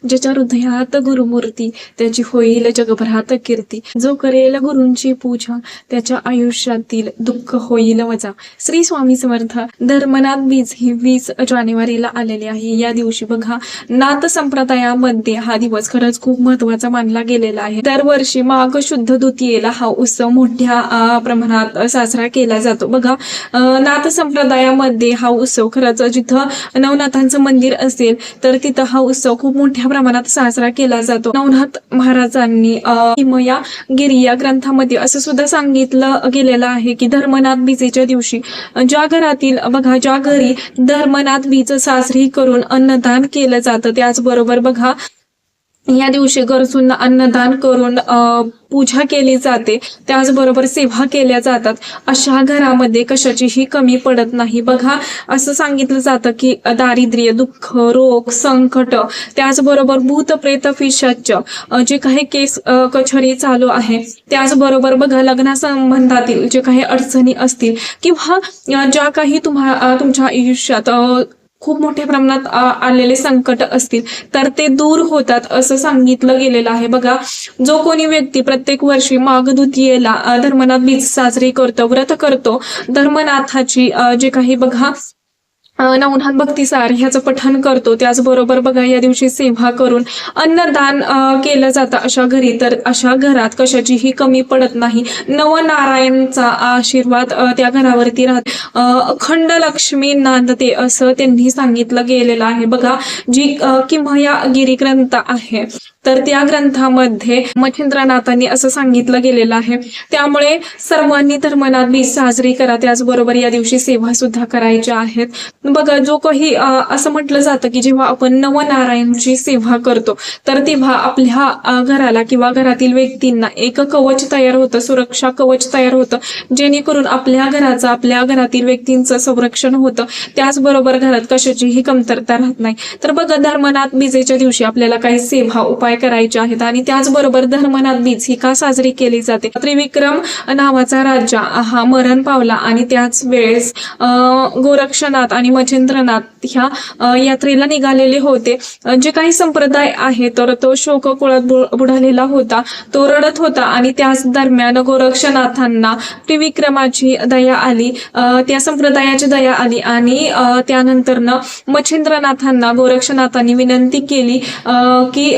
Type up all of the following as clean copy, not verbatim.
ज्याच्या हृदयात गुरुमूर्ती त्याची होईल जगभरात कीर्ती. जो करेल गुरूंची पूजा त्याच्या आयुष्यातील दुःख होईल वजा. श्री स्वामी समर्थ. धर्मनाथ बीज ही 20 जानेवारीला आलेली आहे. या दिवशी बघा नाथ संप्रदायामध्ये हा दिवस खरंच खूप महत्वाचा मानला गेलेला आहे. दरवर्षी माघ शुद्ध द्वितीयेला हा उत्सव मोठ्या प्रमाणात साजरा केला जातो. बघा नाथ संप्रदायामध्ये हा उत्सव खरंच जिथं नवनाथांचं मंदिर असेल तर तिथं हा उत्सव खूप मोठ्या प्रमाणात साजरा केला जातो. नवनाथ महाराजांनी किमया गिरी या ग्रंथामध्ये असं सुद्धा सांगितलं गेलेलं आहे की धर्मनाथ बीजेच्या दिवशी ज्या घरातील बघा ज्या घरी धर्मनाथ बीज साजरी करून अन्नदान केलं जातं त्याचबरोबर बघा या दिवशी गरजूंना अन्नदान करून पूजा केली जाते त्याचबरोबर सेवा केल्या जातात. अशा घरामध्ये कशाचीही कमी पडत नाही. बघा असं सांगितलं जातं की दारिद्र्य दुःख रोग संकट त्याचबरोबर भूत प्रेत पिशाच जे काही केस कचेरी चालू आहे त्याचबरोबर बघा लग्नासंबंधातील जे काही अडचणी असतील किंवा ज्या काही तुमच्या आयुष्यात खूप मोठ्या प्रमाणात आलेले संकट असतील तर ते दूर होतात असं सांगितलं गेलेलं आहे. बघा जो कोणी व्यक्ती प्रत्येक वर्षी माघ द्वितीयेला धर्मनाथ बीज साजरी करतो व्रत करतो धर्मनाथाची जे काही बघा नवनाथ भक्तिसार ह्याचं पठण करतो त्याचबरोबर बघा या दिवशी सेवा करून अन्नदान केलं जातं अशा घरी तर अशा घरात कशाचीही कमी पडत नाही. नवनारायणचा आशीर्वाद त्या घरावरती राहतो. अखंड लक्ष्मी नांदते असं त्यांनी सांगितलं गेलेलं आहे. बघा जी किमया गिरी ग्रंथ आहे तर त्या ग्रंथामध्ये मच्छिंद्रनाथांनी असं सांगितलं गेलेलं आहे. त्यामुळे सर्वांनी धर्मनाथ बीज साजरी करा त्याचबरोबर या दिवशी सेवा सुद्धा करायच्या आहेत. बघा जो काही असं म्हटलं जातं की जेव्हा आपण नवनारायणची सेवा करतो तर तेव्हा आपल्या घराला किंवा घरातील व्यक्तींना एक कवच तयार होतं सुरक्षा कवच तयार होतं जेणेकरून आपल्या घराचं आपल्या घरातील व्यक्तींचं संरक्षण होतं त्याचबरोबर घरात कशाचीही कमतरता राहत नाही. तर बघा धर्मनाथ बीजेच्या दिवशी आपल्याला काही सेवा उपाय करायचे आहेत आणि त्याचबरोबर धर्मनाथ बीज ही का साजरी केली जाते. त्रिविक्रम नावाचा राजा हा मरण पावला आणि त्याच वेळेस गोरक्षनाथ आणि मच्छिंद्रनाथ ह्या यात्रेला निघालेले होते. जे काही संप्रदाय आहे तर तो शोककुळात बुडालेला होता तो रडत होता आणि त्याच दरम्यान गोरक्षनाथांना त्रिविक्रमाची दया आली त्या संप्रदायाची दया आली आणि त्यानंतरनं मच्छिंद्रनाथांना गोरक्षनाथांनी विनंती केली की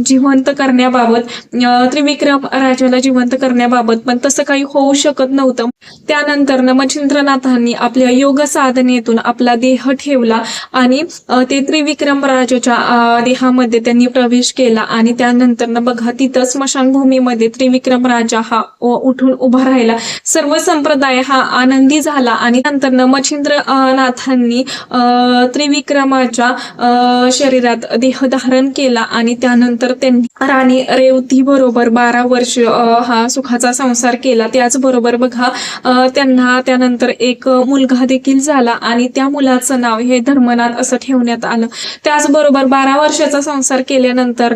जिवंत करण्याबाबत त्रिविक्रम राजाला जिवंत करण्याबाबत पण तसं काही होऊ शकत नव्हतं. त्यानंतर मच्छिंद्रनाथांनी आपल्या योग साधनेतून आपला देह ठेवला आणि ते त्रिविक्रम राजाच्या देहामध्ये त्यांनी प्रवेश केला आणि त्यानंतर बघा तिथं स्मशानभूमीमध्ये त्रिविक्रम राजा हा उठून उभा राहिला. सर्व संप्रदाय हा आनंदी झाला आणि नंतर मच्छिंद्रनाथांनी त्रिविक्रमाच्या शरीरात देह धारण केला आणि त्यानंतर त्यांनी राणी रेवती बरोबर 12 वर्ष हा सुखाचा संसार केला. त्याचबरोबर बघा त्यांना त्यानंतर एक मुलगा देखील झाला आणि त्या मुलाचं नाव हे धर्मनाथ असं ठेवण्यात आलं. त्याचबरोबर 12 वर्षाचा संसार केल्यानंतर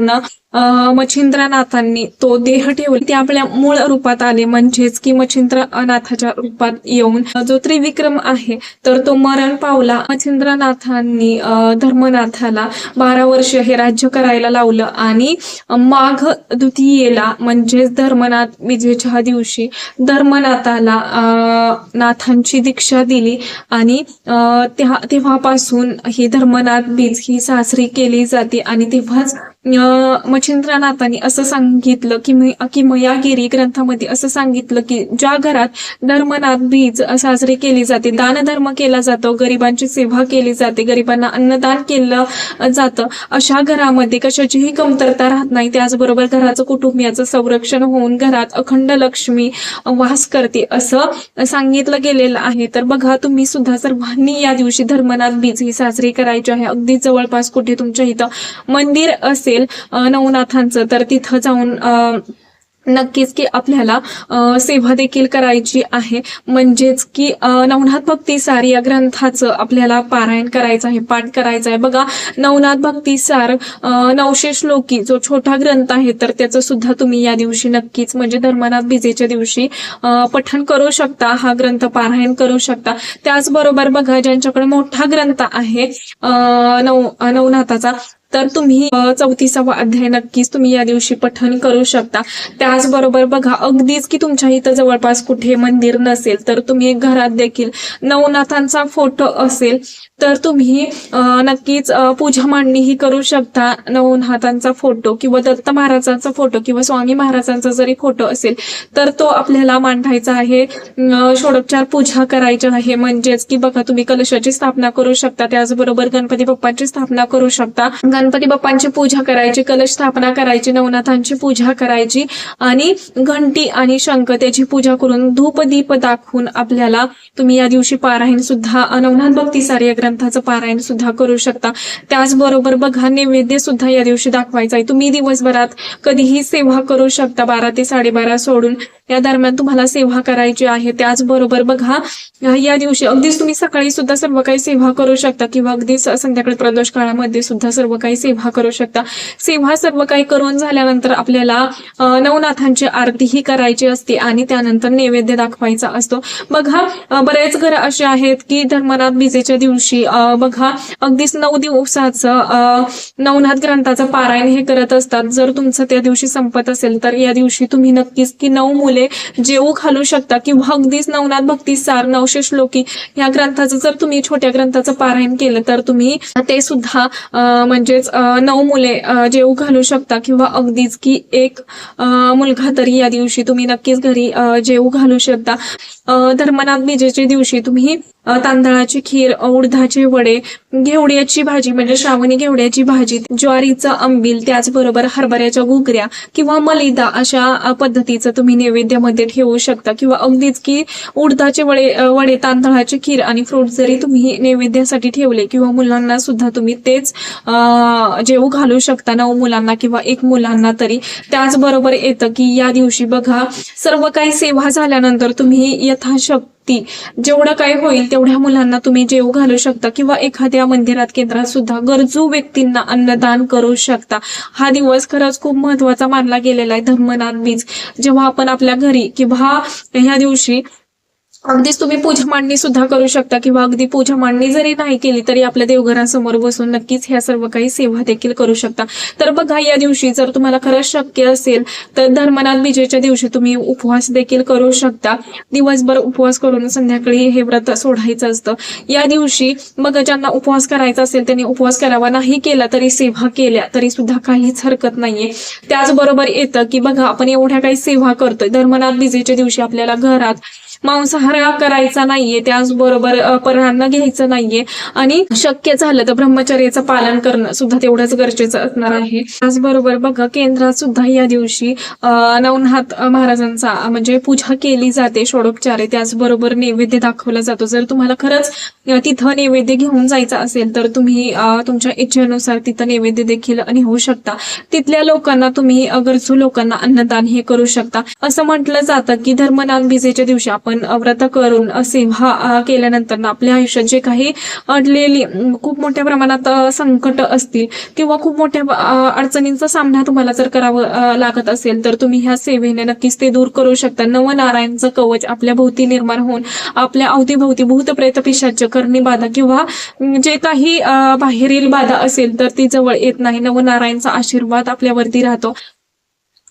मच्छिंद्रनाथांनी तो देह ठेवला ते आपल्या मूळ रूपात आले म्हणजेच की मच्छिंद्रनाथाच्या रूपात येऊन जो त्रिविक्रम आहे तर तो मरण पावला. मच्छिंद्रनाथांनी धर्मनाथाला 12 वर्ष हे राज्य करायला लावलं आणि माघ द्वितीयेला म्हणजेच धर्मनाथ बीजेच्या दिवशी धर्मनाथाला नाथांची दीक्षा दिली आणि तेव्हापासून ही धर्मनाथ बीज ही साजरी केली जाते. आणि तेव्हाच मच्छिंद्रनाथांनी असं सांगितलं की मयागिरी ग्रंथामध्ये असं सांगितलं की ज्या घरात धर्मनाथ बीज साजरी केली जाते दानधर्म केला जातो गरिबांची सेवा केली जाते गरिबांना अन्नदान केलं जातं अशा घरामध्ये कशाचीही कमतरता राहत नाही. त्याचबरोबर घराचं कुटुंबियाचं संरक्षण होऊन घरात अखंड लक्ष्मी वास करते असं सांगितलं गेलेलं आहे. तर बघा तुम्ही सुद्धा सर्वांनी या दिवशी धर्मनाथ बीज ही साजरी करायची आहे. अगदी जवळपास कुठे तुमच्या इथं मंदिर असेल नवनाथांचं तर तिथं जाऊन नक्कीच की आपल्याला सेवा देखील करायची आहे. म्हणजेच की नवनाथ भक्तिसार या ग्रंथाचं आपल्याला पारायण करायचं आहे पाठ करायचं आहे. बघा नवनाथ भक्तिसार 900 श्लोकी जो छोटा ग्रंथ आहे तर त्याचं सुद्धा तुम्ही या दिवशी नक्कीच म्हणजे धर्मनाथ बीजेच्या दिवशी पठण करू शकता. हा ग्रंथ पारायण करू शकता. त्याचबरोबर बघा ज्यांच्याकडे मोठा ग्रंथ आहे नवनाथाचा तर तुम्ही 34वा अध्याय नक्कीच तुम्ही या दिवशी पठण करू शकता. त्याचबरोबर बघा, अगदीच की तुमच्या इथं जवळपास कुठे मंदिर नसेल तर तुम्ही घरात देखील नवनाथांचा फोटो असेल तर तुम्ही नक्कीच पूजा मांडणीही करू शकता. नवनाथांचा फोटो किंवा दत्त महाराजांचा फोटो किंवा स्वामी महाराजांचा जरी फोटो असेल तर तो आपल्याला मांडायचा आहे. षोडोपचार पूजा करायची आहे. म्हणजेच की बघा, तुम्ही कलशाची स्थापना करू शकता. त्याचबरोबर गणपती बाप्पांची स्थापना करू शकता. गणपती बाप्पांची पूजा करायची, कलश स्थापना करायची, नवनाथांची पूजा करायची आणि घंटी आणि शंख त्याची पूजा करून धूप दीप दाखवून आपल्याला तुम्ही या दिवशी पारायण सुद्धा, नवनाथ भक्तिसार या ग्रंथाचं पारायण सुद्धा करू शकता. त्याचबरोबर बघा, नैवेद्य सुद्धा या दिवशी दाखवायचा आहे. तुम्ही दिवसभरात कधीही सेवा करू शकता. 12 ते 12:30 सोडून या दरम्यान तुम्हाला सेवा करायची आहे. त्याचबरोबर बघा, या दिवशी अगदीच तुम्ही सकाळी सुद्धा सर्व काही सेवा करू शकता किंवा अगदीच संध्याकाळी प्रदोष काळामध्ये सुद्धा सर्व काही सेवा करू शकता. सेवा सर्व काही करून झाल्यानंतर आपल्याला नवनाथांची आरतीही करायची असते आणि त्यानंतर नैवेद्य दाखवायचा असतो. बघा, बरेच घर असे आहेत की धर्मनाथ बीजेच्या दिवशी बघा अगदीच 9 दिवसाचं नवनाथ ग्रंथाचं पारायण हे करत असतात. जर तुमचं त्या दिवशी संपत असेल तर या दिवशी तुम्ही नक्कीच की 9 मुले जेवू घालू शकता किंवा अगदीच नवनाथ भक्तिसार 900 श्लोकी या ग्रंथाचं जर तुम्ही छोट्या ग्रंथाचं पारायण केलं तर तुम्ही ते सुद्धा म्हणजेच 9 मुले जेवू घालू शकता किंवा अगदीच की एक मुलगा तरी या दिवशी तुम्ही नक्कीच घरी जेवू घालू शकता. धर्मनाथ बीजेच्या दिवशी तुम्ही तांदळाची खीर, उडदाचे वडे, घेवड्याची भाजी म्हणजे श्रावणी घेवड्याची भाजी, ज्वारीचं आंबील, त्याचबरोबर हरभऱ्याच्या घुगऱ्या किंवा मलिदा अशा पद्धतीचं तुम्ही नैवेद्यामध्ये ठेवू शकता किंवा अगदीच की उडदाचे वडे, तांदळाची खीर आणि फ्रूट जरी तुम्ही नैवेद्यासाठी ठेवले किंवा मुलांना सुद्धा तुम्ही तेच जेवू घालू शकता, 9 मुलांना किंवा 1 मुलांना तरी. त्याचबरोबर येतं की या दिवशी बघा, सर्व काही सेवा झाल्यानंतर तुम्ही यथाशक्ती जेवढं काही होईल तेवढ्या मुलांना तुम्ही जेवू घालू शकता किंवा एखाद्या मंदिरात, केंद्रात सुद्धा गरजू व्यक्तींना अन्नदान करू शकता. हा दिवस खरंच खूप महत्वाचा मानला गेलेला आहे, धर्मनाथ बीज. जेव्हा आपण आपल्या घरी किंवा ह्या दिवशी अगदीच तुम्ही पूजा मांडणी सुद्धा करू शकता किंवा अगदी पूजा मांडणी जरी नाही केली तरी आपल्या देवघरासमोर बसून नक्कीच ह्या सर्व काही सेवा देखील करू शकता. तर बघा, या दिवशी जर तुम्हाला खरंच शक्य असेल तर धर्मनाथ बीजेच्या दिवशी तुम्ही उपवास देखील करू शकता. दिवसभर उपवास करून संध्याकाळी हे व्रत सोडायचं असतं. या दिवशी मग ज्यांना उपवास करायचा असेल त्यांनी उपवास करावा, नाही केला तरी सेवा केल्या तरी सुद्धा काहीच हरकत नाहीये. त्याचबरोबर येतं की बघा, आपण एवढ्या काही सेवा करतोय, धर्मनाथ बीजेच्या दिवशी आपल्याला घरात मांसाहार करायचा नाहीये, त्याचबरोबर परान्न घ्यायचं नाहीये आणि शक्य झालं तर ब्रह्मचर्याचं पालन करणं सुद्धा तेवढंच गरजेचं असणार आहे. त्याचबरोबर बघा, केंद्रात सुद्धा या दिवशी नवनाथ महाराजांचा म्हणजे पूजा केली जाते, षोडोपचारे. त्याचबरोबर नैवेद्य दाखवला जातो. जर तुम्हाला खरंच तिथं नैवेद्य घेऊन जायचं असेल तर तुम्ही तुमच्या इच्छेनुसार तिथं नैवेद्य देखील नेऊ शकता. तिथल्या लोकांना तुम्ही, गरजू लोकांना अन्नदान हे करू शकता. असं म्हटलं जातं की धर्मनाथ बीजेच्या दिवशी आपण व्रत करून सेवा केल्यानंतर आपल्या आयुष्यात जे काही अडलेली खूप मोठ्या प्रमाणात संकट असतील किंवा खूप मोठ्या अडचणींचा सामना तुम्हाला जर करावं लागत असेल तर तुम्ही ह्या सेवेने नक्कीच ते दूर करू शकता. नवनारायणचं कवच आपल्या भोवती निर्माण होऊन आपल्या अवतीभोवती भूत प्रेत पिशाच करणी बाधा किंवा जे काही बाहेरील बाधा असेल तर ती जवळ येत नाही. नवनारायणचा आशीर्वाद आपल्यावरती राहतो.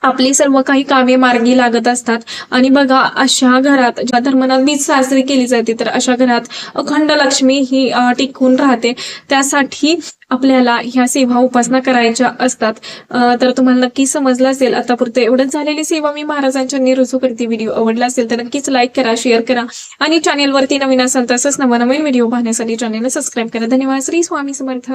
आपली सर्व काही कामे मार्गी लागत असतात. आणि बघा, अशा घरात जेव्हा धर्मनाथ बीज साजरी केली जाते तर अशा घरात अखंड लक्ष्मी ही टिकून राहते. त्यासाठी आपल्याला ह्या सेवा उपासना करायच्या असतात. तर तुम्हाला नक्की समजलं असेल. आतापुरतं एवढंच झालेली सेवा मी महाराजांच्या रुजू करते. व्हिडिओ आवडला असेल तर नक्कीच लाईक करा, शेअर करा आणि चॅनेलवरती नवीन असाल तसंच नवनवीन व्हिडिओ पाहण्यासाठी चॅनेलला सबस्क्राईब करा. धन्यवाद. श्री स्वामी समर्थ.